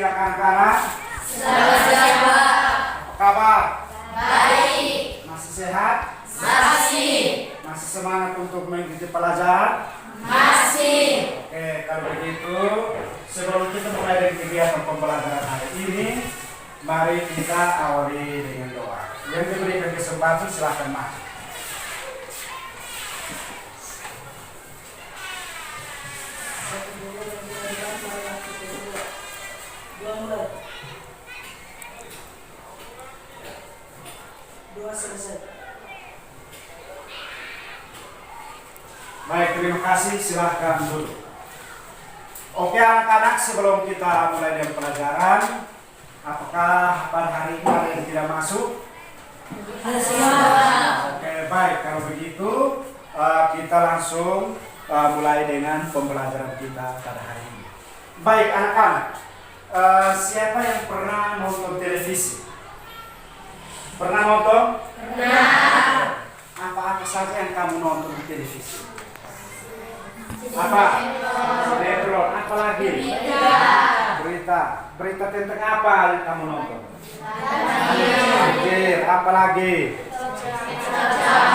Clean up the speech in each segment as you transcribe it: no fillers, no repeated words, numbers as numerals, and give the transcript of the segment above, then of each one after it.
siang anak-anak. Selamat siang, Pak. Apa kabar? Baik. Masih sehat? Masih. Masih semangat untuk mengikuti pelajaran? Masih. Oke, kalau begitu sebelum kita mulai dari kegiatan pembelajaran hari ini, mari kita awali dengan doa. Yang diberikan kesempatan silakan masuk. Baik, terima kasih. Silahkan duduk. Oke anak-anak, sebelum kita mulai dengan pelajaran, apakah pada hari ini ada yang tidak masuk? Oke, baik. Kalau begitu, kita langsung mulai dengan pembelajaran kita pada hari ini. Baik anak-anak, siapa yang pernah nonton televisi? Pernah nonton? Pernah. Apa-apa saja yang kamu nonton di televisi? Apa? Sinetron. Apa lagi? Berita. Berita tentang apa yang kamu nonton? Banjir. Apa lagi?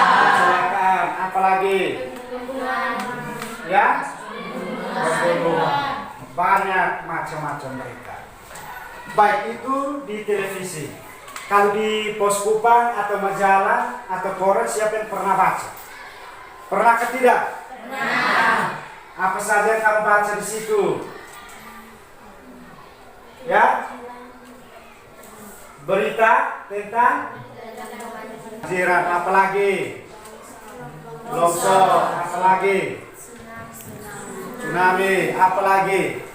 Kecelakaan. Apa lagi? Ya? Pembunuhan. Banyak macam-macam berita. Baik itu di televisi. Kalau di pos kupang atau majalah atau koran, siapa yang pernah baca? Pernah ke tidak? Pernah. Apa saja yang kamu baca di situ? Ya? Berita tentang banjiran, apa lagi? Longsor, apa lagi? Tsunami, apa lagi?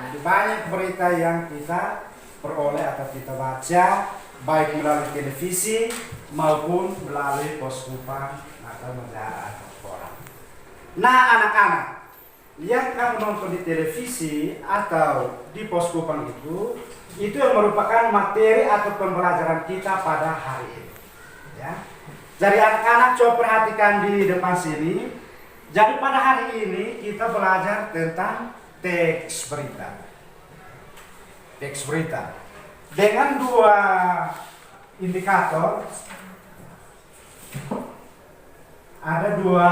Jadi banyak berita yang kita peroleh atau kita baca, baik melalui televisi maupun melalui pos kupang atau majalah atau koran. Nah anak-anak, yang kamu nonton di televisi atau di pos kupang itu yang merupakan materi atau pembelajaran kita pada hari ini. Ya. Jadi anak-anak coba perhatikan di depan sini. Jadi pada hari ini kita belajar tentang teks berita. Teks berita dengan dua indikator. Ada dua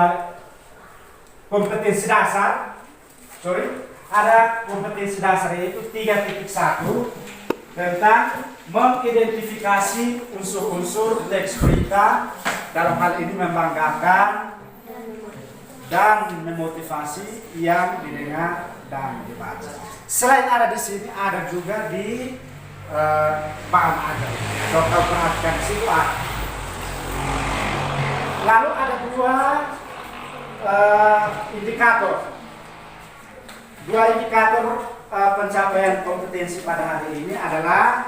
kompetensi dasar. Ada kompetensi dasar yaitu 3.1 tentang mengidentifikasi unsur-unsur teks berita, dalam hal ini membanggakan dan memotivasi yang didengar dan dibaca. Selain ada di sini, ada juga di bahan ajar. Coba perhatikan di situ ada. Lalu ada dua indikator. Dua indikator pencapaian kompetensi pada hari ini adalah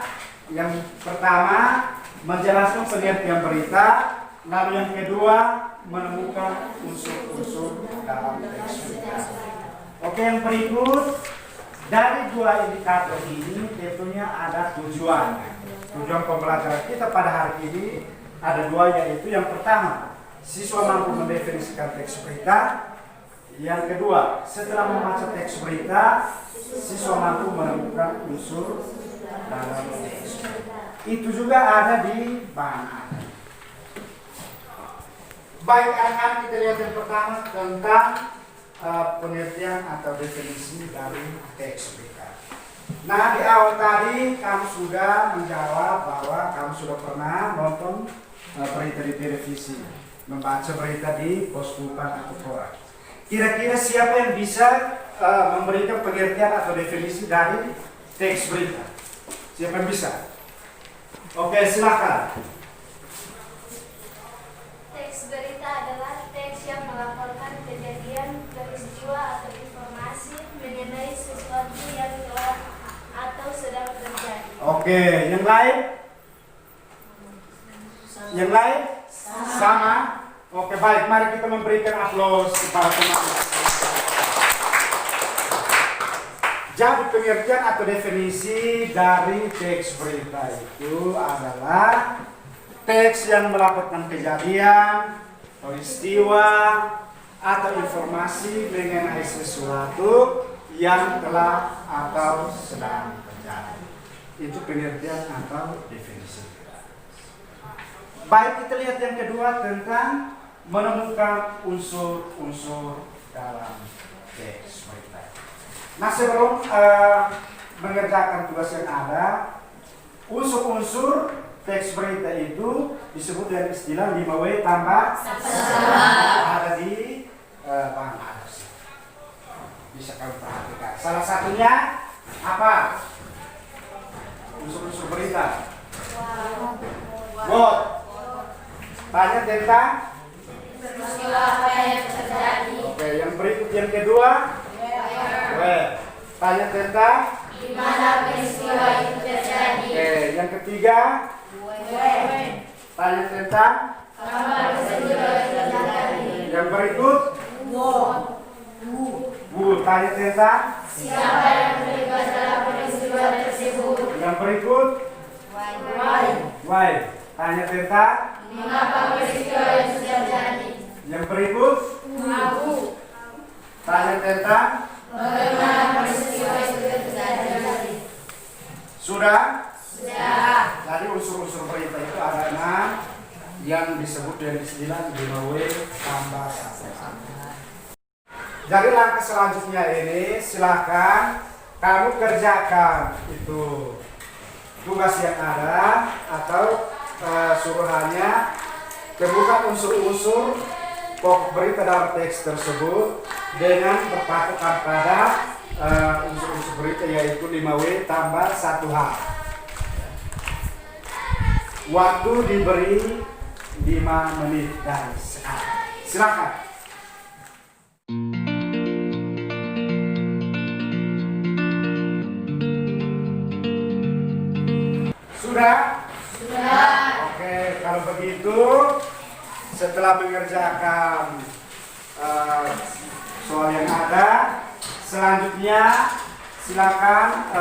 yang pertama menjelaskan pengertian berita, lalu yang kedua menemukan unsur-unsur dalam teks berita. Oke, yang berikut dari dua indikator ini tentunya ada tujuan. Tujuan pembelajaran kita pada hari ini ada dua, yaitu yang pertama, siswa mampu mendefinisikan teks berita. Yang kedua, setelah membaca teks berita, siswa mampu menemukan unsur dalam teks berita. Itu juga ada di bahan ajar. Baik anak-anak, kita lihat yang pertama tentang pengertian atau definisi dari teks berita. Nah di awal tadi kamu sudah menjawab bahwa kamu sudah pernah nonton berita di televisi, membaca berita di pos kupang atau koran. Kira-kira siapa yang bisa memberikan pengertian atau definisi dari teks berita? Siapa yang bisa? Oke, silakan. Teks berita adalah teks yang melaporkan kejadian, peristiwa, atau informasi mengenai sesuatu yang telah atau sedang terjadi. Oke, yang lain? Yang lain? Sama? Oke, baik. Mari kita memberikan aplaus kepada teman-teman. Jadi pengertian atau definisi dari teks berita itu adalah teks yang melaporkan kejadian, peristiwa, atau informasi mengenai sesuatu yang telah atau sedang terjadi. Itu pengertian atau definisi. Baik, kita lihat yang kedua tentang menemukan unsur-unsur dalam teks berita. Nah, sebelum mengerjakan tugas yang ada, unsur-unsur teks berita itu disebut dengan istilah 5W tambah 1H. Ada di bahan atas. Bisa kalian perhatikan. Salah satunya apa? Unsur-unsur berita. What? Tanya tentang Peristiwa apa yang terjadi? Oke, yang berikut yang kedua. Where. Tanya tentang Di mana peristiwa itu terjadi? Oke, yang ketiga. When. Tanya tentang Kapan peristiwa itu terjadi? yang berikut. Tanya tentang Siapa yang terlibat dalam peristiwa tersebut? yang berikut. Why. Tanya tentang Mengapa peristiwa itu terjadi? yang berikut. Tanya tentang Bagaimana peristiwa itu terjadi? sudah. Sudah. Tadi unsur-unsur berita itu ada 6 yang disebut dengan istilah 5W tambah 1H. Jadi langkah selanjutnya ini silakan kamu kerjakan itu tugas yang ada atau suruhannya, temukan unsur-unsur pokok berita dalam teks tersebut dengan berpatokan pada unsur-unsur berita yaitu 5W tambah 1H. Waktu diberi 5 menit dari sekarang. Silakan. Sudah? Sudah. Oke, kalau begitu setelah mengerjakan soal yang ada, selanjutnya silakan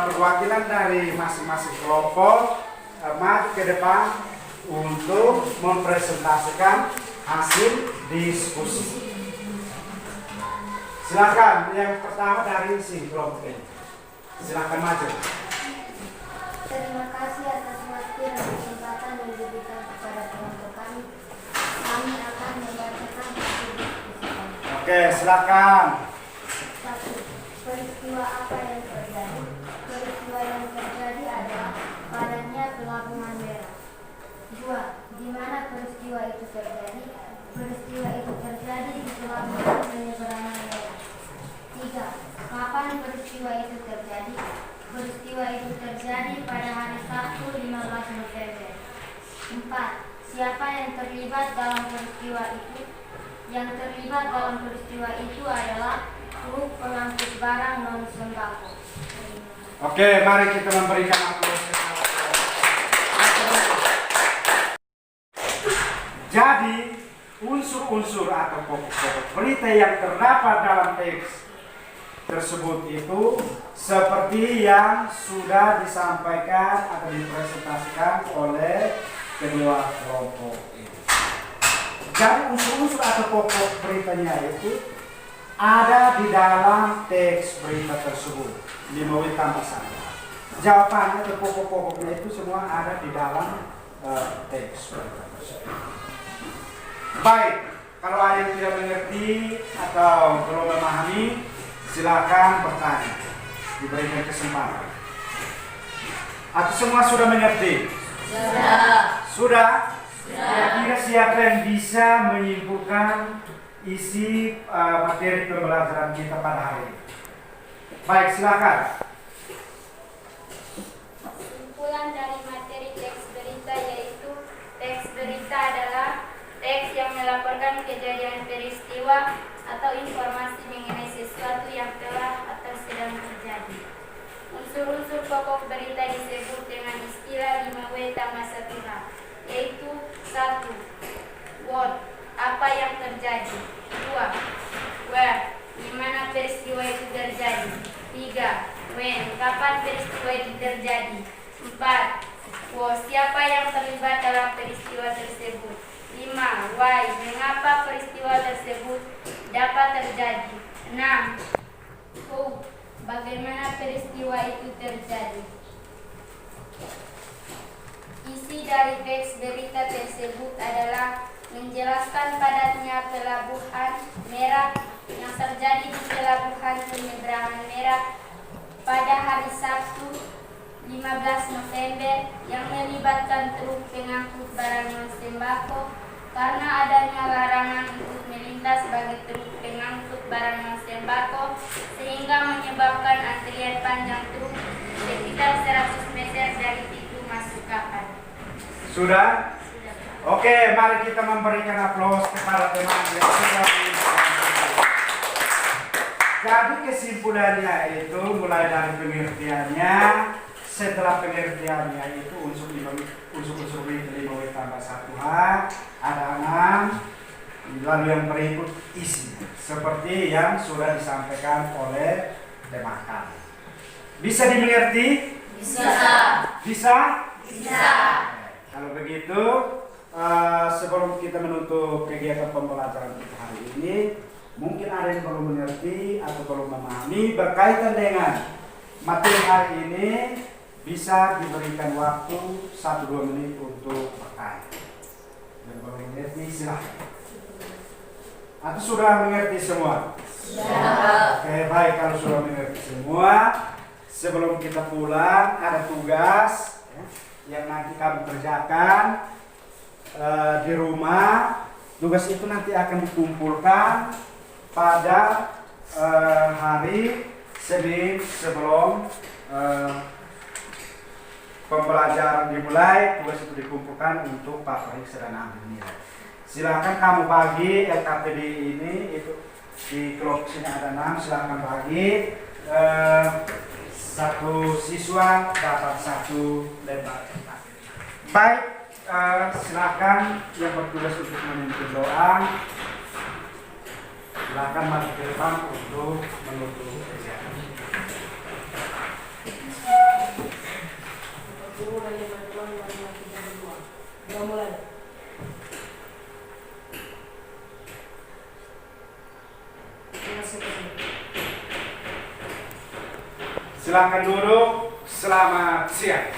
perwakilan dari masing-masing kelompok maju ke depan untuk mempresentasikan hasil diskusi. Silakan, yang pertama dari si kelompok ini. Silakan maju. Terima kasih atas waktu dan kesempatan yang diberikan kepada kelompok kami. Kami akan membacakan hasil diskusi kami. Oke, silakan. 1. Peristiwa apa yang terjadi? Peristiwa yang terjadi adalah padamnya pelabuhan merah. 2. Di mana peristiwa itu terjadi? Peristiwa itu terjadi di pelabuhan penyeberangan merah. 3. Kapan peristiwa itu terjadi? Peristiwa itu terjadi pada hari Sabtu 15 November. 4. Siapa yang terlibat dalam peristiwa itu? Yang terlibat dalam peristiwa itu adalah truk pengangkut barang non sembako. Oke, mari kita memberikan aplaus. Jadi, unsur-unsur atau pokok-pokok berita yang terdapat dalam teks tersebut itu seperti yang sudah disampaikan atau dipresentasikan oleh kedua kelompok ini. Jadi unsur-unsur atau pokok beritanya itu ada di dalam teks berita tersebut 5W tambah 1. Jawabannya atau pokok-pokoknya itu semua ada di dalam teks berita tersebut. Baik, kalau ada yang tidak mengerti atau belum memahami, silakan bertanya, diberikan kesempatan. Atau semua sudah mengerti? Sudah? Kira-kira siapa yang bisa menyimpulkan isi materi pembelajaran kita pada hari ini? Baik, silakan. Kesimpulan dari materi teks berita yaitu teks berita adalah teks yang melaporkan kejadian peristiwa atau informasi mengenai sesuatu yang telah atau sedang terjadi. Unsur-unsur pokok berita disebut dengan istilah 5W tambah 1H, yaitu 1. What, apa yang terjadi. 2. Where, di mana peristiwa itu terjadi. 3. When, kapan peristiwa itu terjadi. 4. Siapa yang terlibat dalam peristiwa tersebut. 5. Why, mengapa peristiwa tersebut dapat terjadi. 6. Bagaimana peristiwa itu terjadi? Isi dari teks berita tersebut adalah menjelaskan padatnya pelabuhan merah yang terjadi di pelabuhan penyeberangan merah pada hari Sabtu 15 November yang melibatkan truk pengangkut barang non-sembako karena adanya larangan untuk melintas bagi truk pengangkut barang non-sembako sehingga menyebabkan antrian panjang truk sekitar 100 meter dari pintu masuk kapal. Sudah? Oke, mari kita memberikan aplaus kepada teman yang sudah jadi kesimpulannya itu mulai dari pengertiannya, setelah pengertiannya itu unsur-unsur 5W tambah 1H, ada 6, lalu yang berikut isi, seperti yang sudah disampaikan oleh teman kami. Bisa dimengerti? Bisa. Bisa? Bisa. Kalau begitu, sebelum kita menutup kegiatan pembelajaran kita hari ini, mungkin ada yang belum mengerti atau belum memahami berkaitan dengan materi hari ini, bisa diberikan waktu 1-2 menit untuk bertanya. Yang belum mengerti silahkan. Atau sudah mengerti semua? Sudah. Oke, baik, kalau sudah mengerti semua, sebelum kita pulang ada tugas yang nanti kamu kerjakan di rumah. Tugas itu nanti akan dikumpulkan pada hari Senin sebelum pembelajaran dimulai. Tugas itu dikumpulkan untuk Pak Periksa dan ambil nilai. Silakan kamu bagi LKPD ini, itu di kelompok sini ada 6, silakan bagi. Satu siswa dapat 1 lembar. Baik, silakan yang bertugas untuk memimpin doa. Silakan maju ke depan untuk menutup kegiatan. Silakan duduk. Selamat siang.